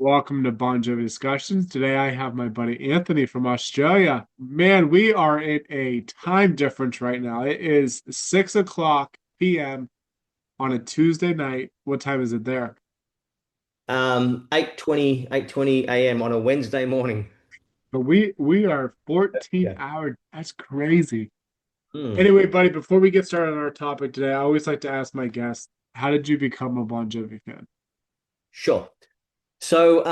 Welcome to Bon Jovi Discussions. Today I have my buddy Anthony from Australia. Man, we are in a time difference right now. It is 6 o'clock p.m. on a Tuesday night. What time is it there? 8:20 a.m. on a Wednesday morning. But we are 14 Yeah. hours. That's crazy. Hmm. Anyway, buddy, before we get started on our topic today, I always like to ask my guests, how did you become a Bon Jovi fan? Sure. So,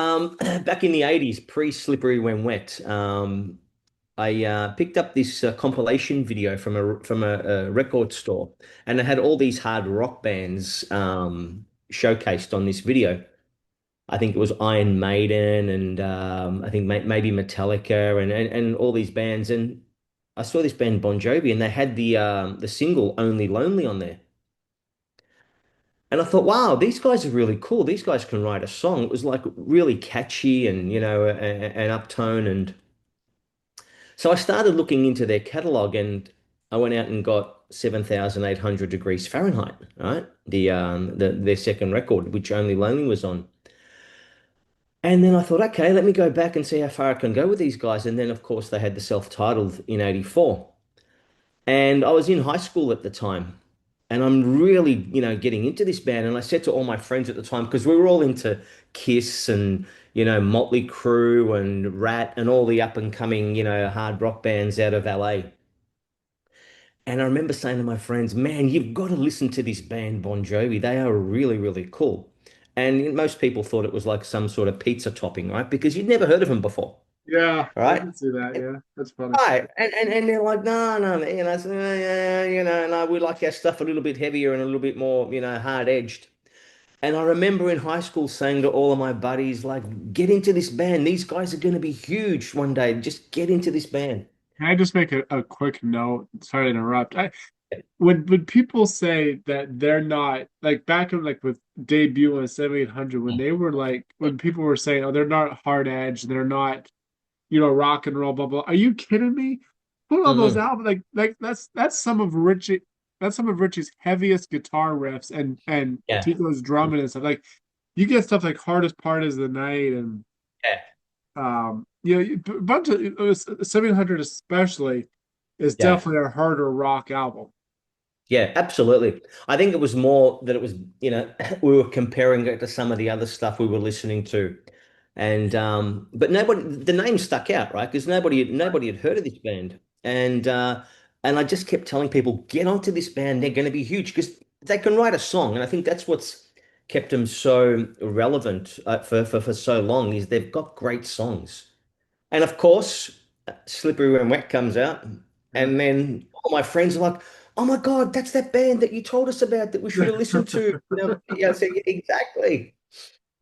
back in the 80s, pre-Slippery When Wet, I picked up this compilation video from a record store, and it had all these hard rock bands showcased on this video. I think it was Iron Maiden and I think maybe Metallica and all these bands. And I saw this band Bon Jovi, and they had the single "Only Lonely" on there. And I thought, wow, these guys are really cool. These guys can write a song. It was like really catchy and, an uptone. And so I started looking into their catalog, and I went out and got 7,800 Degrees Fahrenheit, right? Their second record, which Only Lonely was on. And then I thought, okay, let me go back and see how far I can go with these guys. And then, of course, they had the self-titled in 84. And I was in high school at the time. And I'm really, getting into this band. And I said to all my friends at the time, because we were all into Kiss and, Motley Crue and Rat and all the up and coming, hard rock bands out of LA. And I remember saying to my friends, man, you've got to listen to this band, Bon Jovi. They are really, really cool. And most people thought it was like some sort of pizza topping, right? Because you'd never heard of them before, Yeah, I right? can see that. Yeah, that's funny. Right. And they're like, no, no, I said, yeah, no, we like our stuff a little bit heavier and a little bit more, hard edged. And I remember in high school saying to all of my buddies, like, get into this band. These guys are going to be huge one day. Just get into this band. Can I just make a quick note? Sorry to interrupt. When people say that they're not like back in like with debut on 7800 when they were like when people were saying oh they're not hard edge they're not rock and roll blah blah, are you kidding me? Put on those Hmm. albums like that's some of Richie's heaviest guitar riffs and Yeah. Tico's drumming and stuff like you get stuff like hardest part is the night and Yeah. a bunch of 700 especially is Yeah. definitely a harder rock album. Yeah, absolutely. I think it was more that it was, we were comparing it to some of the other stuff we were listening to. And but nobody the name stuck out, right? Because nobody had heard of this band. And I just kept telling people, get onto this band, they're gonna be huge because they can write a song. And I think that's what's kept them so relevant for so long is they've got great songs. And of course, Slippery When Wet comes out, Yeah. and then all my friends are like, "Oh my God, that's that band that you told us about that we should have listened to." Yeah, so exactly.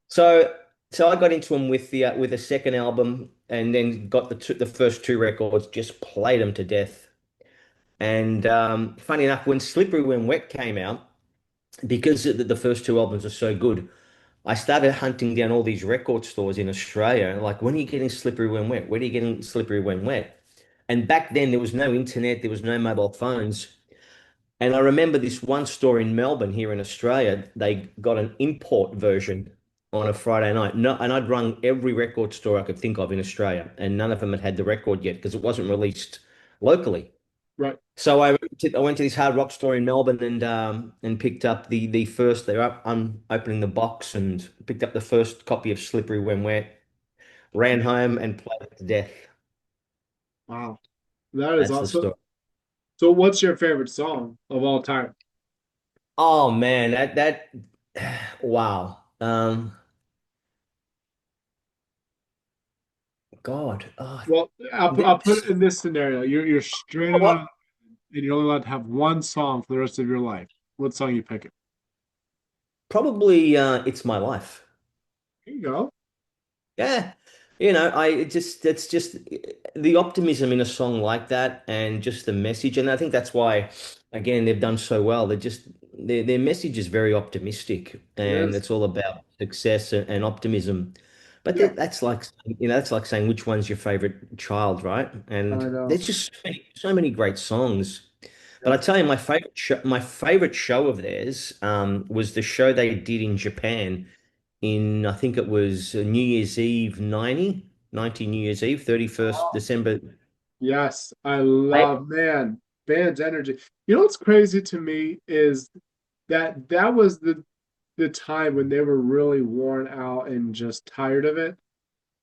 So, so I got into them with the second album, and then got the first two records, just played them to death. And funny enough, when Slippery When Wet came out, because the first two albums are so good, I started hunting down all these record stores in Australia. Like, when are you getting Slippery When Wet? When are you getting Slippery When Wet? And back then, there was no internet, there was no mobile phones. And I remember this one store in Melbourne here in Australia, they got an import version on a Friday night. No, and I'd rung every record store I could think of in Australia, and none of them had the record yet because it wasn't released locally. Right. So I went to this hard rock store in Melbourne and picked up the first. They were up, I'm opening the box and picked up the first copy of Slippery When Wet. Ran home and played it to death. Wow. That is That's the awesome. story. So what's your favorite song of all time? Oh man, that wow. God. Oh, Well, I'll put it this in this scenario. You're stranded on what? an island and you're only allowed to have one song for the rest of your life. What song you picking? Probably It's My Life. Here you go. Yeah. I it just it's just the optimism in a song like that and just the message. And I think that's why, again, they've done so well. Their message is very optimistic It and is. it's all about success and optimism. But Yeah, that's like, that's like saying which one's your favorite child, right? I And know. there's just so many great songs. But I Yeah. tell you, my favorite show of theirs was the show they did in Japan in, I think it was New Year's Eve 90 New Year's Eve, 31st Oh, December. yes, I love, man, band's energy. You know what's crazy to me is that that was the time when they were really worn out and just tired of it.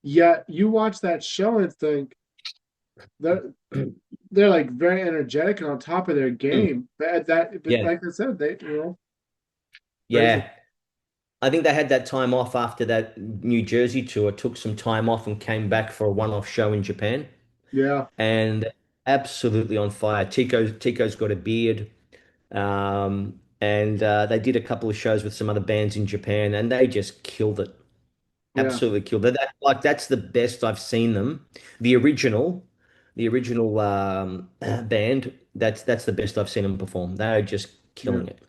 Yet you watch that show and think they're they're like very energetic and on top of their game. But Yeah, like I said, they crazy. yeah. I think they had that time off after that New Jersey tour, took some time off and came back for a one-off show in Japan. Yeah, And absolutely on fire. Tico's got a beard. And they did a couple of shows with some other bands in Japan, and they just killed it. yeah, Absolutely killed it. Like that's the best I've seen them. The original, the original band. That's the best I've seen them perform. They're just yeah, killing it.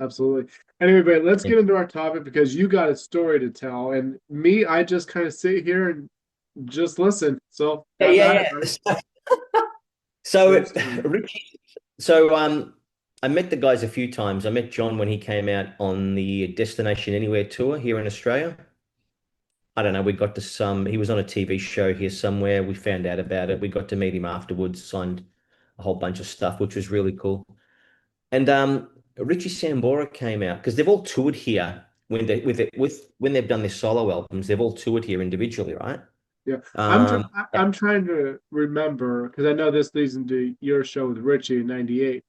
absolutely. Anyway, but let's Yeah, get into our topic because you got a story to tell, and me, I just kind of sit here and just listen. So have at it, yeah, buddy. yeah. Great So, story. Richie, so I met the guys a few times. I met John when he came out on the Destination Anywhere tour here in Australia. I don't know, we got to some, he was on a TV show here somewhere. We found out about it. We got to meet him afterwards, signed a whole bunch of stuff, which was really cool. And Richie Sambora came out because they've all toured here when they've done their solo albums, they've all toured here individually, right? Yeah, Um, I'm trying to remember because I know this leads into your show with Richie in '98.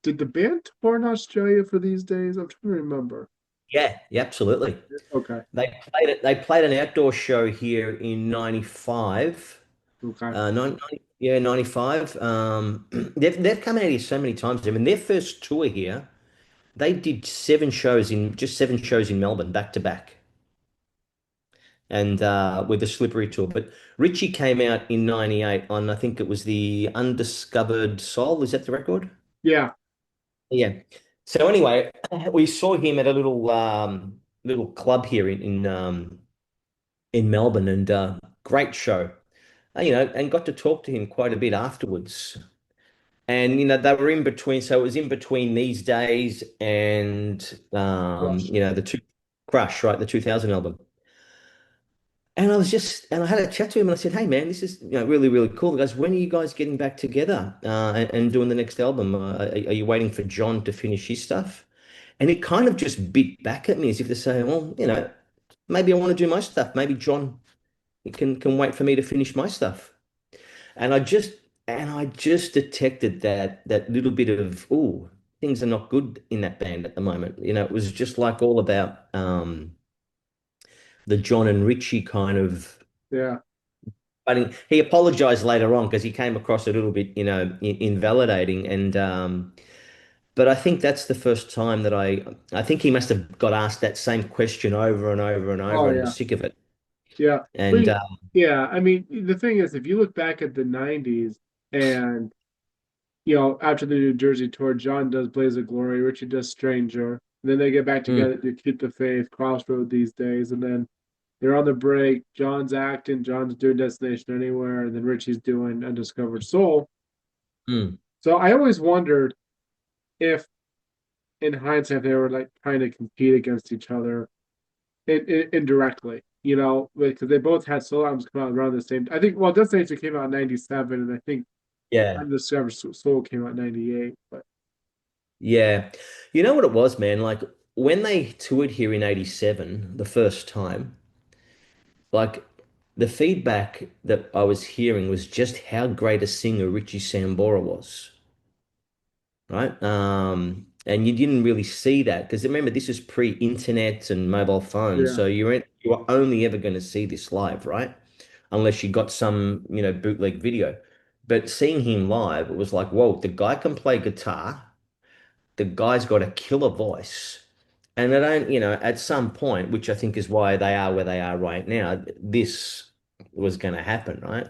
Did the band tour in Australia for these days? I'm trying to remember. yeah, yeah, absolutely. Okay, They played an outdoor show here in 95. okay. 95. They've come out here so many times. I mean, their first tour here, they did seven shows in Melbourne back to back, and with the Slippery tour. But Richie came out in '98 on, I think it was the Undiscovered Soul. Is that the record? Yeah, Yeah. So anyway, we saw him at a little club here in Melbourne, and great show. And got to talk to him quite a bit afterwards. And they were in between, so it was in between these days and Rush. the two Crush, right, the 2000 album. And I had a chat to him and I said, "Hey man, this is really, really cool." He goes, "When are you guys getting back together and doing the next album? Are you waiting for John to finish his stuff?" And it kind of just bit back at me as if to say, "Well, maybe I want to do my stuff. Maybe John can wait for me to finish my stuff." And I just detected that little bit of, oh, things are not good in that band at the moment. It was just like all about the John and Richie kind of. Yeah. But he apologized later on because he came across a little bit, invalidating. And but I think that's the first time that I think he must have got asked that same question over and over and Oh over and yeah. was sick of it. Yeah. And We yeah, I mean the thing is if you look back at the '90s and after the New Jersey tour, John does Blaze of Glory, Richie does Stranger, and then they get back mm, together to Keep the Faith, Crossroad these days, and then they're on the break. John's acting, John's doing Destination Anywhere, and then Richie's doing Undiscovered Soul. mm, So I always wondered if, in hindsight, they were like trying to compete against each other indirectly, because they both had solo albums come out around the same. I think, well, Destination came out in '97, and I think yeah. Undiscovered Soul came out in '98. But Yeah. You know what it was, man? Like when they toured here in 87, the first time, like the feedback that I was hearing was just how great a singer Richie Sambora was, right? And you didn't really see that because remember, this is pre-internet and mobile phones, yeah, so you were only ever going to see this live, right? Unless you got some, bootleg video. But seeing him live, it was like, whoa, the guy can play guitar. The guy's got a killer voice. And they don't, at some point, which I think is why they are where they are right now, this was going to happen, right?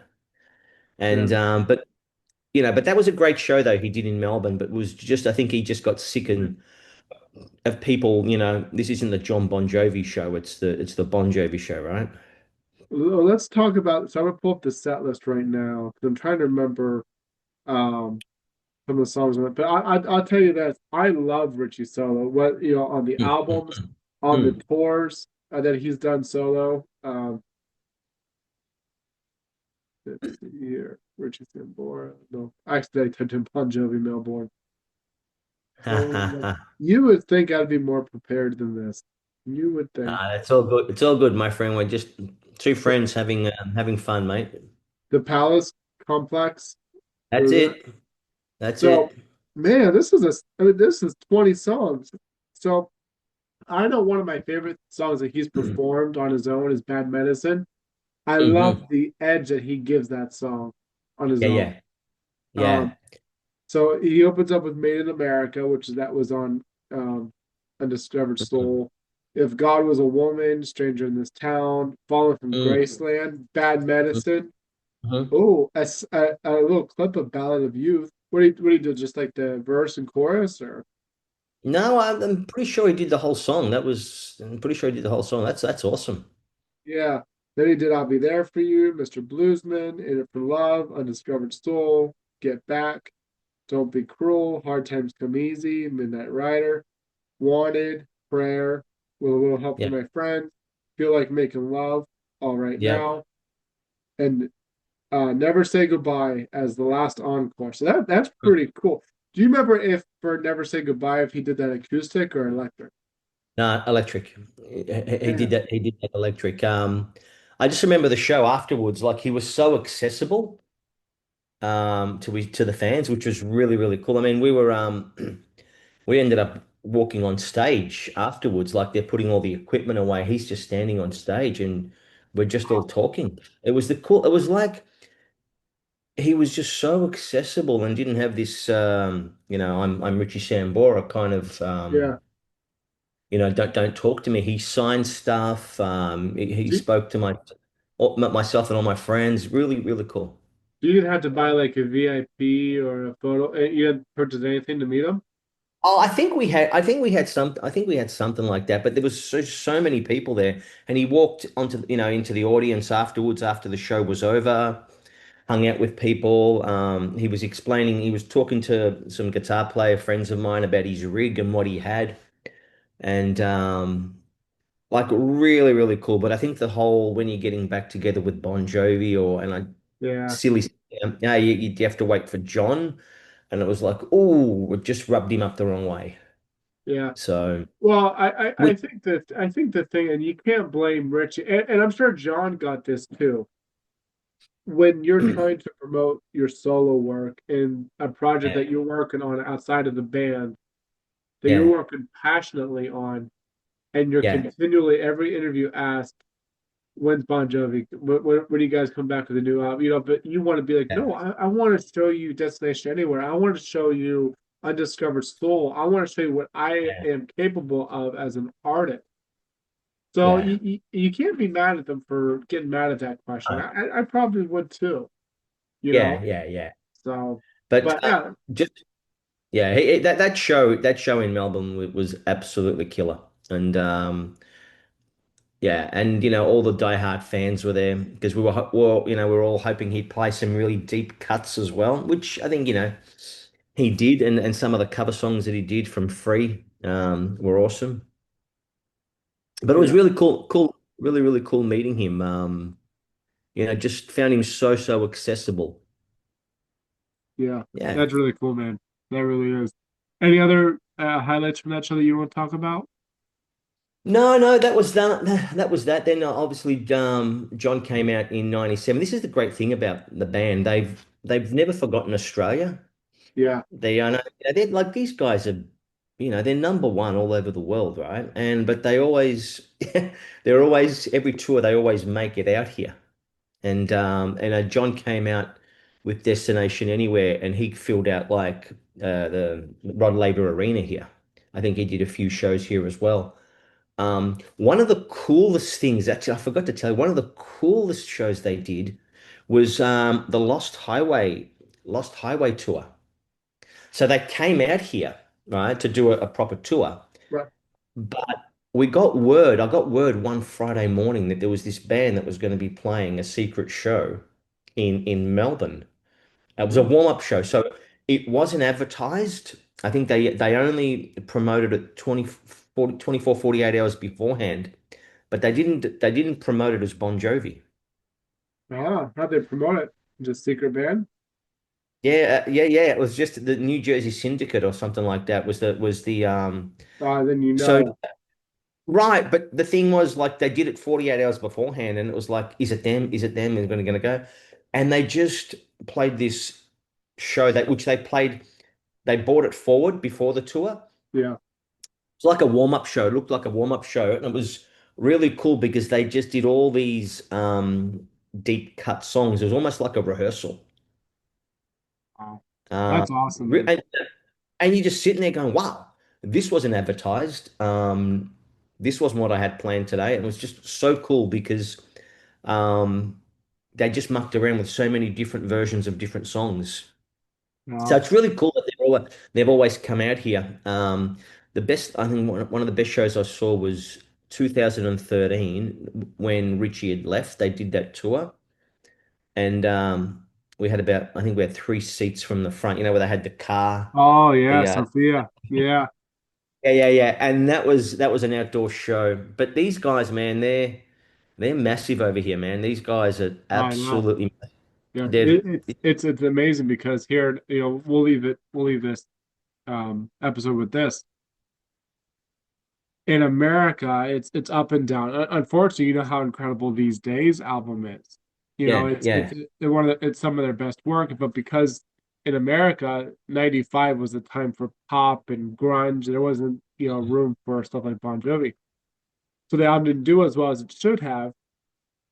yeah. And but that was a great show though he did in Melbourne. But was just I think he just got sick of people. This isn't the John Bon Jovi show. It's the Bon Jovi show, right? Well, let's talk about. So I'm gonna pull up the set list right now because I'm trying to remember some of the songs on it. But I'll tell you this: I love Richie Solo. What on the Mm, albums, mm, on the mm. tours. that he's done solo. Let's see here. Richie Sambora. No, actually, I typed in Bon Jovi Melbourne. You would think I'd be more prepared than this. You would think. It's all good. It's all good, my friend. We're just two friends having fun, mate. The Palace Complex. That's Or it. That's so, it. man, I mean, this is 20 songs. So I know one of my favorite songs that he's performed on his own is Bad Medicine. I love Hmm. the edge that he gives that song on his Yeah, own. yeah, Um, yeah. so he opens up with Made in America, which is that was on um, Undiscovered Soul. If God Was a Woman, Stranger in This Town, Fallen from Mm-hmm. Graceland, Bad Medicine. Oh, a little clip of Ballad of Youth. What do you do? Just like the verse and chorus, or No, I'm pretty sure he did the whole song. I'm pretty sure he did the whole song. That's awesome. yeah. Then he did I'll Be There for You, Mr. Bluesman, In It for Love, Undiscovered Soul, Get Back, Don't Be Cruel, Hard Times Come Easy, Midnight Rider, Wanted, Prayer, With a Little Help Yeah, from My Friends, Feel Like Making Love, All Right yeah. Now, and Never Say Goodbye as the last encore. So that's pretty cool. Do you remember if for Never Say Goodbye if he did that acoustic or electric? No, electric. He did Man, that. He did that electric. I just remember the show afterwards. Like he was so accessible to the fans, which was really cool. I mean, we ended up walking on stage afterwards, like they're putting all the equipment away. He's just standing on stage, and we're just all talking. It was the cool. It was like he was just so accessible and didn't have this. I'm Richie Sambora kind of. yeah. Don't talk to me. He signed stuff. He Do, spoke to myself and all my friends. Really cool. do you have to buy like a VIP or a photo? You had to purchase anything to meet him? Oh, I think we had something like that, but there was so many people there, and he walked into the audience afterwards, after the show was over, hung out with people. He was talking to some guitar player friends of mine about his rig and what he had, and like really cool. But I think the whole when you're getting back together with Bon Jovi or like Yeah, silly, yeah, you have to wait for John, and it was like, oh, it just rubbed him up the wrong way. yeah. So. Well, We, I think the thing, and you can't blame Richie, and I'm sure John got this too. When you're trying to promote your solo work in a project yeah, that you're working on outside of the band, that you're yeah, working passionately on, and you're yeah, continually every interview asked, "When's Bon Jovi? When do you guys come back with a new album?" You know, but you want to be like, yeah, "No, I want to show you Destination Anywhere. I want to show you Undiscovered Soul. I want to show you what I yeah, am capable of as an artist." So yeah, you can't be mad at them for getting mad at that question. uh, I probably would too, you know. yeah. So, But but yeah, just that show in Melbourne was absolutely killer, and yeah, and all the diehard fans were there because we were all hoping he'd play some really deep cuts as well, which I think he did, and some of the cover songs that he did from Free were awesome. But it was yeah, really cool, really cool meeting him. Just found him so accessible. yeah. Yeah. That's really cool, man. That really is. Any other highlights from that show that you want to talk about? No, that was that. That was that. Then obviously, John came out in '97. This is the great thing about the band. They've never forgotten Australia. Yeah, They are, they're like these guys are, they're number one all over the world, right? But they always, they're always every tour they always make it out here. And John came out with Destination Anywhere, and he filled out like the Rod Laver Arena here. I think he did a few shows here as well. One of the coolest things, actually, I forgot to tell you, one of the coolest shows they did was the Lost Highway tour. So they came out here, right, to do a proper tour. right. But I got word one Friday morning that there was this band that was going to be playing a secret show in Melbourne. It was a Oh, warm-up show, so it wasn't advertised. I think they only promoted it 24, 48 hours beforehand. but they didn't promote it as Bon Jovi. Ah, how'd they promote it? Just secret band? Yeah. It was just the New Jersey Syndicate or something like that was the. Then you So know. right, but the thing was like they did it 48 hours beforehand, and it was like, is it them? Is it them? Is it gonna go? And they just played this show that which they played. They brought it forward before the tour. Yeah. It's like a warm-up show. It looked like a warm-up show, and it was really cool because they just did all these deep cut songs. It was almost like a rehearsal. Wow. Uh, That's awesome, re- man. and you're just sitting there going, "Wow, this wasn't advertised. This wasn't what I had planned today." And it was just so cool because um, they just mucked around with so many different versions of different songs. So Wow. it's really cool that they've always come out here. The best, I think, one of the best shows I saw was 2013 when Richie had left. They did that tour, and we had about, I think we had three seats from the front. You know, where they had the car, Oh yeah, the Sophia. Yeah, yeah, and that was an outdoor show. But these guys, man, they're massive over here, man. These guys are I know. absolutely Yeah, they're it's amazing because here, we'll leave this episode with this. In America, it's up and down. Unfortunately, you know how incredible These Days album is. You know, yeah, yeah. it's some of their best work, but because in America, 95 was the time for pop and grunge, there wasn't, room for stuff like Bon Jovi. So the album didn't do as well as it should have.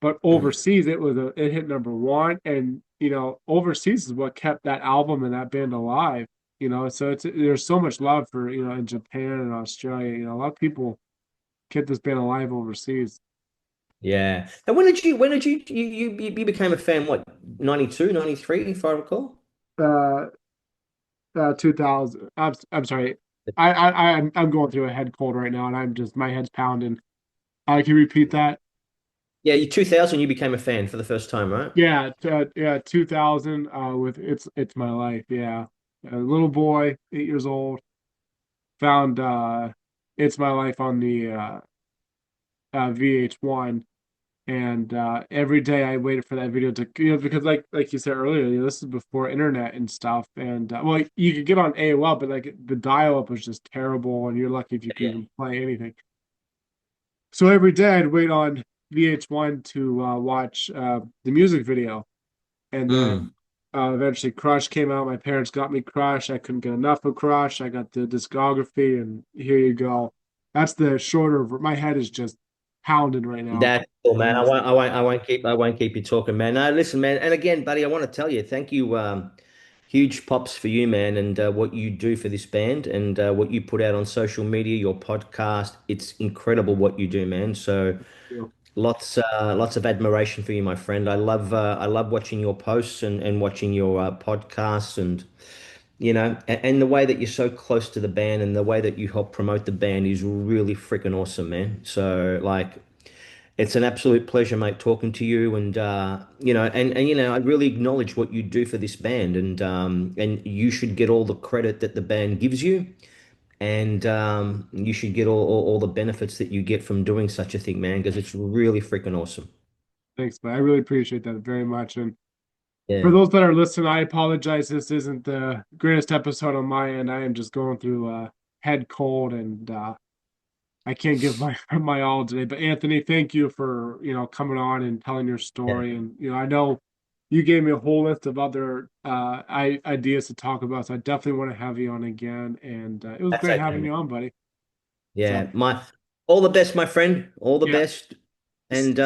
But overseas, it hit number one, and overseas is what kept that album and that band alive. So there's so much love for in Japan and Australia. A lot of people kept this band alive overseas. Yeah. And when did you became a fan, what, 92, 93, if I recall? Uh, 2000. I'm sorry. I'm going through a head cold right now, and my head's pounding. Can you repeat that? Yeah, 2000 you became a fan for the first time, right? Yeah, 2000. With it's my life. Yeah, a little boy, 8 years old, found It's My Life on the VH1, and every day I waited for that video to because like you said earlier, this is before internet and stuff, and well, you could get on AOL, but like the dial-up was just terrible, and you're lucky if you could Yeah. even play anything. So every day I'd wait on VH1 to watch the music video, and Mm. then eventually Crush came out. My parents got me Crush. I couldn't get enough of Crush. I got the discography, and here you go. That's the shorter. My head is just pounding right now. That's cool, man. I Honestly, won't, I won't, I won't keep you talking, man. No, listen, man. And again, buddy, I want to tell you, thank you. Huge pops for you, man, and what you do for this band and what you put out on social media, your podcast. It's incredible what you do, man. So you lots of admiration for you, my friend. I love watching your posts and watching your podcasts and and the way that you're so close to the band and the way that you help promote the band is really freaking awesome, man. So like it's an absolute pleasure, mate, talking to you and I really acknowledge what you do for this band and you should get all the credit that the band gives you and you should get all the benefits that you get from doing such a thing, man, because it's really freaking awesome. Thanks, but I really appreciate that very much. And for Yeah. those that are listening, I apologize. This isn't the greatest episode on my end. I am just going through head cold, and I can't give my my all today. But Anthony, thank you for coming on and telling your Yeah. story. And I know you gave me a whole list of other ideas to talk about. So I definitely want to have you on again. And it was That's great okay, having man. you on, buddy. So Yeah. All the best, my friend. All the yeah, best. And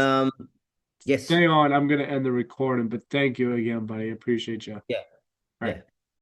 yes. stay on. I'm gonna end the recording, but thank you again, buddy. Appreciate you. All Yeah. right. Yeah.